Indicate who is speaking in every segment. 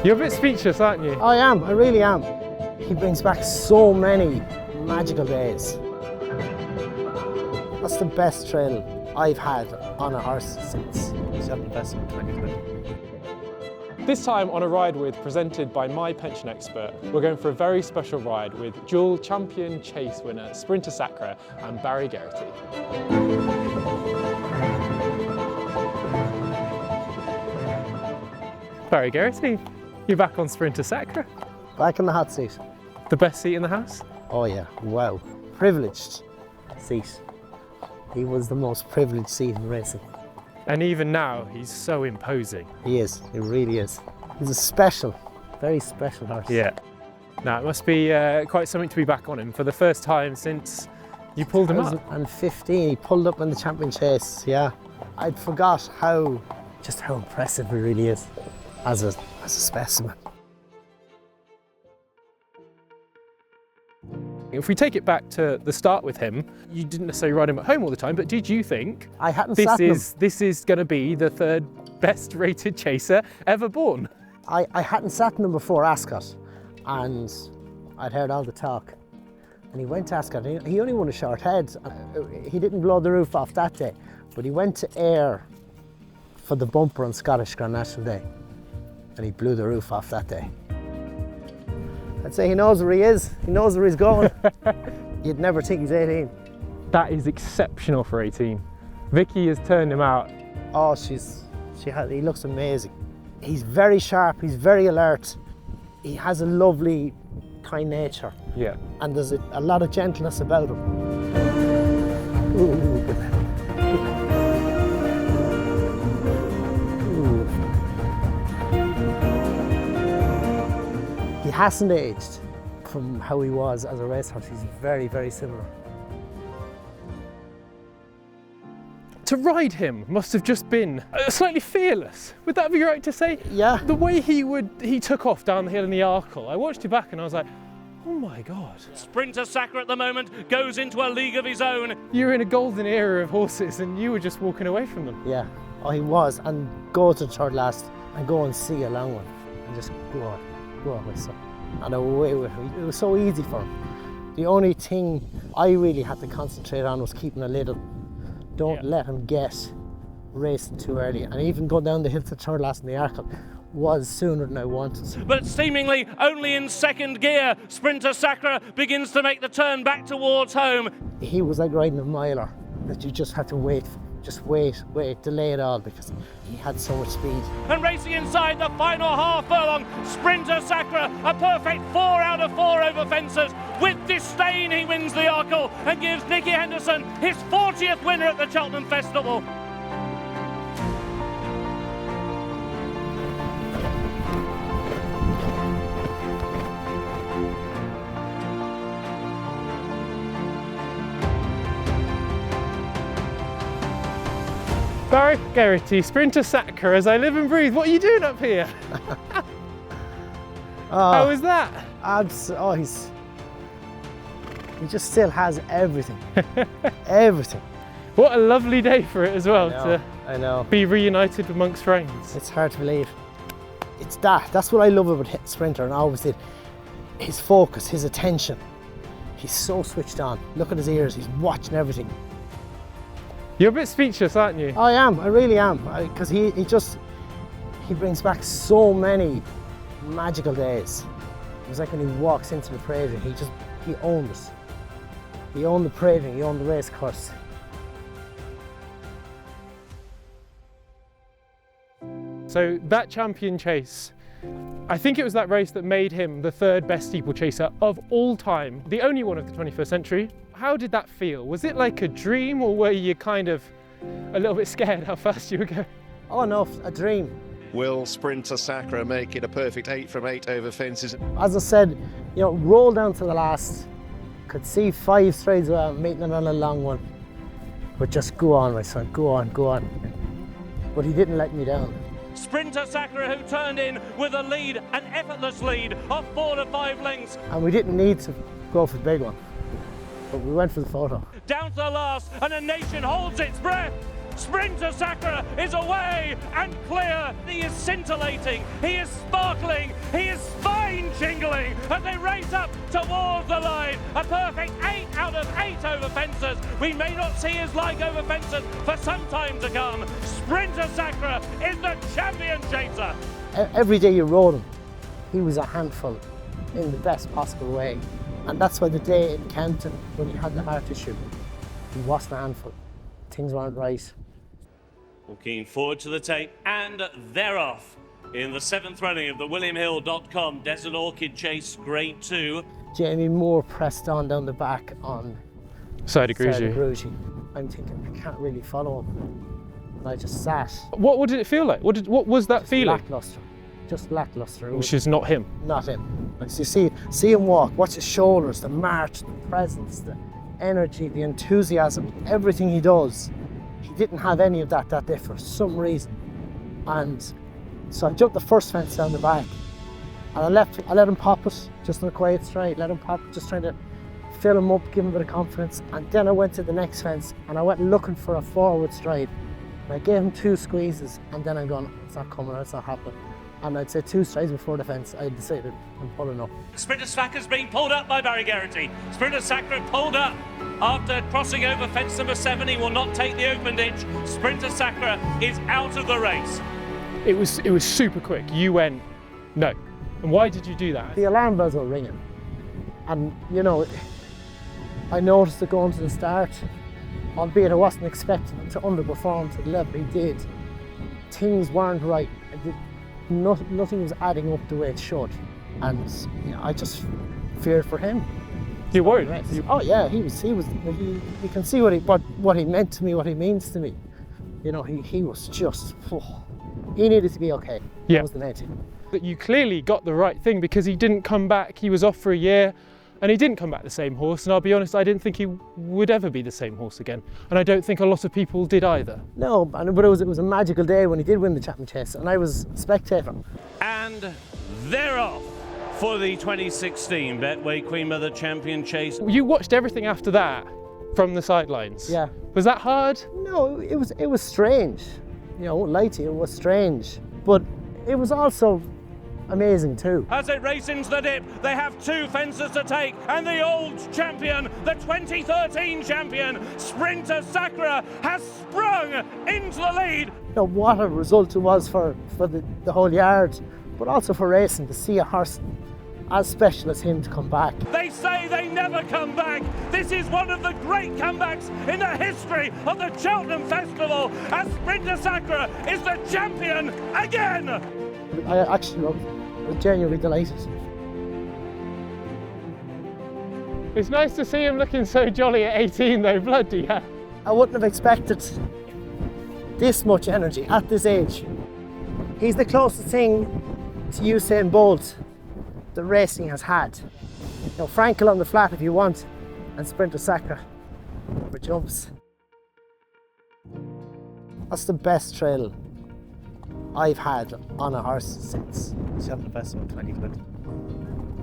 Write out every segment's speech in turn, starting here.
Speaker 1: You're a bit speechless, aren't you?
Speaker 2: I am, I really am. He brings back so many magical days. That's the best thrill I've had on a horse since Cheltenham Festival 2020.
Speaker 1: This time on A Ride With, presented by my pension expert, we're going for a very special ride with dual champion chase winner Sprinter Sacre and Barry Geraghty. Barry Geraghty, you're back on Sprinter Sacre.
Speaker 2: Back in the hot seat.
Speaker 1: The best seat in the house?
Speaker 2: Oh yeah, wow. Privileged seat. He was the most privileged seat in racing.
Speaker 1: And even now, he's so imposing.
Speaker 2: He is, he really is. He's a special, very special horse.
Speaker 1: Yeah. Now, it must be quite something to be back on him for the first time since you pulled him up.
Speaker 2: 2015, he pulled up in the champion chase, yeah. I'd forgot just how impressive he really is as a specimen.
Speaker 1: If we take it back to the start with him, you didn't necessarily ride him at home all the time, but did you think
Speaker 2: I hadn't sat in him.
Speaker 1: This is going to be the third best rated chaser ever born?
Speaker 2: I hadn't sat in him before Ascot, and I'd heard all the talk. And he went to Ascot, and he only won a short head. He didn't blow the roof off that day, but he went to Ayr for the bumper on Scottish Grand National Day, and he blew the roof off that day. I'd say he knows where he is, he knows where he's going. You'd never think he's 18.
Speaker 1: That is exceptional for 18. Vicky has turned him out.
Speaker 2: Oh, he looks amazing. He's very sharp, he's very alert. He has a lovely, kind nature.
Speaker 1: Yeah.
Speaker 2: And there's a lot of gentleness about him. Ooh. He hasn't aged from how he was as a racehorse. He's very, very similar.
Speaker 1: To ride him must have just been slightly fearless. Would that be right to say?
Speaker 2: Yeah.
Speaker 1: The way he took off down the hill in the Arkle, I watched it back and I was like, oh my God.
Speaker 3: Sprinter Sacre at the moment goes into a league of his own.
Speaker 1: You're in a golden era of horses and you were just walking away from them.
Speaker 2: Yeah, oh he was. And go to the third last and go and see a long one and just go on with some. And away with him. It was so easy for him. The only thing I really had to concentrate on was keeping a little. Don't let him get racing too early. And even go down the hill to the third last in the Arkle was sooner than I wanted.
Speaker 3: But seemingly only in second gear, Sprinter Sacre begins to make the turn back towards home.
Speaker 2: He was like riding a miler that you just had to wait, delay it all because he had so much speed.
Speaker 3: And racing inside the final half furlong, Sprinter Sacre, a perfect 4 out of 4 over fences. With disdain he wins the Arkle and gives Nicky Henderson his 40th winner at the Cheltenham Festival.
Speaker 1: Barry Geraghty, Sprinter Sacre, as I live and breathe. What are you doing up here? How was that?
Speaker 2: He just still has everything. Everything.
Speaker 1: What a lovely day for it as well,
Speaker 2: I know.
Speaker 1: Be reunited amongst friends.
Speaker 2: It's hard to believe. It's that's what I love about Sprinter, and I always did. His focus, his attention. He's so switched on. Look at his ears, he's watching everything.
Speaker 1: You're a bit speechless, aren't you?
Speaker 2: I am, I really am, because he brings back so many magical days. It was like when he walks into the parade, he owned it. He owned the parade, he owned the race course.
Speaker 1: So that champion chase, I think it was that race that made him the third best steeplechaser of all time, the only one of the 21st century. How did that feel? Was it like a dream, or were you kind of a little bit scared how fast you were going?
Speaker 2: Oh no, a dream.
Speaker 4: Will Sprinter Sacre make it a perfect 8 from 8 over fences?
Speaker 2: As I said, roll down to the last. Could see 5 strides without making it on a long one. But just go on, my son, go on, go on. But he didn't let me down.
Speaker 3: Sprinter Sacre, who turned in with a lead, an effortless lead of 4 to 5 lengths.
Speaker 2: And we didn't need to go for the big one. But we went for the photo.
Speaker 3: Down to the last, and a nation holds its breath. Sprinter Sacre is away and clear. He is scintillating, he is sparkling, he is spine jingling as they race up towards the line. A perfect 8 out of 8 over fences. We may not see his like over fences for some time to come. Sprinter Sacre is the champion chaser.
Speaker 2: Every day you rode him, he was a handful in the best possible way. And that's why the day in Canton, when he had the heart issue, he wasn't a handful. Things weren't right.
Speaker 3: Looking forward to the tape, and they're off in the 7th running of the WilliamHill.com Desert Orchid Chase Grade 2.
Speaker 2: Jamie Moore pressed on down the back on
Speaker 1: Side of Geraghty.
Speaker 2: I'm thinking, I can't really follow him. And I just sat.
Speaker 1: What did it feel like? What was that feeling?
Speaker 2: Lackluster. Just lackluster.
Speaker 1: Which is not him.
Speaker 2: Not him. Like, you see him walk, watch his shoulders, the march, the presence, the energy, the enthusiasm, everything he does. He didn't have any of that day for some reason. And so I jumped the first fence down the back and I let him pop it, just in a quiet stride, let him pop it, just trying to fill him up, give him a bit of confidence. And then I went to the next fence and I went looking for a forward stride. And I gave him 2 squeezes and then I'm going, it's not coming, it's not happening. And I'd say 2 strides before the fence, I decided I'm pulling up.
Speaker 3: Sprinter Sacre's being pulled up by Barry Geraghty. Sprinter Sacre pulled up after crossing over fence number 7. He will not take the open ditch. Sprinter Sacre is out of the race.
Speaker 1: It was super quick. You went, no. And why did you do that?
Speaker 2: The alarm bells were ringing. And, you know, I noticed it going to the start, albeit I wasn't expecting him to underperform to the level he did. Things weren't right. Nothing was adding up the way it should, and you know, I just feared for him.
Speaker 1: You worried?
Speaker 2: Oh yeah, he was. You can see what he meant to me, what he means to me. You know, he was just. He needed to be okay.
Speaker 1: Yeah.
Speaker 2: That was the main thing.
Speaker 1: But you clearly got the right thing because he didn't come back. He was off for a year, and he didn't come back the same horse. And I'll be honest, I didn't think he would ever be the same horse again. And I don't think a lot of people did either.
Speaker 2: No, but it was a magical day when he did win the Cheltenham Chase, and I was spectating.
Speaker 3: And they're off for the 2016 Betway Queen Mother Champion Chase.
Speaker 1: You watched everything after that from the sidelines.
Speaker 2: Yeah.
Speaker 1: Was that hard?
Speaker 2: No, it was strange. You know, I won't lie to you, it was strange, but it was also amazing too.
Speaker 3: As they race into the dip, they have 2 fences to take, and the old champion, the 2013 champion, Sprinter Sacre, has sprung into the lead.
Speaker 2: You know, what a result it was for the whole yard, but also for racing to see a horse as special as him to come back.
Speaker 3: They say they never come back. This is one of the great comebacks in the history of the Cheltenham Festival, as Sprinter Sacre is the champion again.
Speaker 2: I actually loved it. I was genuinely delighted.
Speaker 1: It's nice to see him looking so jolly at 18 though, bloody hell.
Speaker 2: I wouldn't have expected this much energy at this age. He's the closest thing to Usain Bolt that racing has had. You know, Frankel on the flat if you want, and Sprinter Sacre for jumps. That's the best trail I've had on a horse since Cheltenham Festival 2020.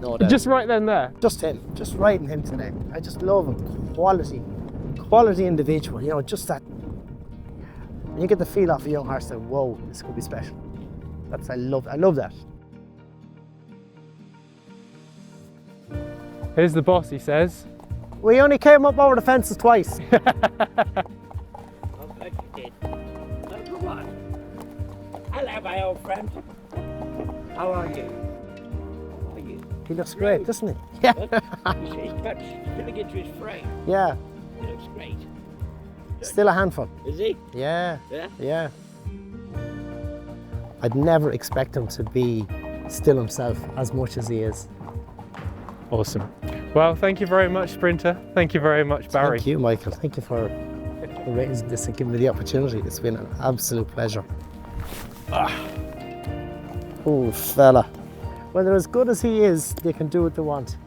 Speaker 2: No doubt.
Speaker 1: Just right then there.
Speaker 2: Just him, just riding him today. I just love him. Quality individual, you know, just that. When you get the feel off a young horse that, whoa, this could be special. I love that.
Speaker 1: Here's the boss, he says.
Speaker 2: We only came up over the fences twice.
Speaker 5: I'm glad you did. No, come on. Hello, my old friend. How are you? How are you?
Speaker 2: He looks great, doesn't he? Yeah.
Speaker 5: He's filling into his frame.
Speaker 2: Yeah.
Speaker 5: He looks great.
Speaker 2: Still a handful.
Speaker 5: Is he?
Speaker 2: Yeah.
Speaker 5: Yeah?
Speaker 2: Yeah. I'd never expect him to be still himself as much as he is.
Speaker 1: Awesome. Well, thank you very much, Sprinter. Thank you very much, Barry.
Speaker 2: Thank you, Michael. Thank you for arranging this and giving me the opportunity. It's been an absolute pleasure. Oh, fella. When they're as good as he is, they can do what they want.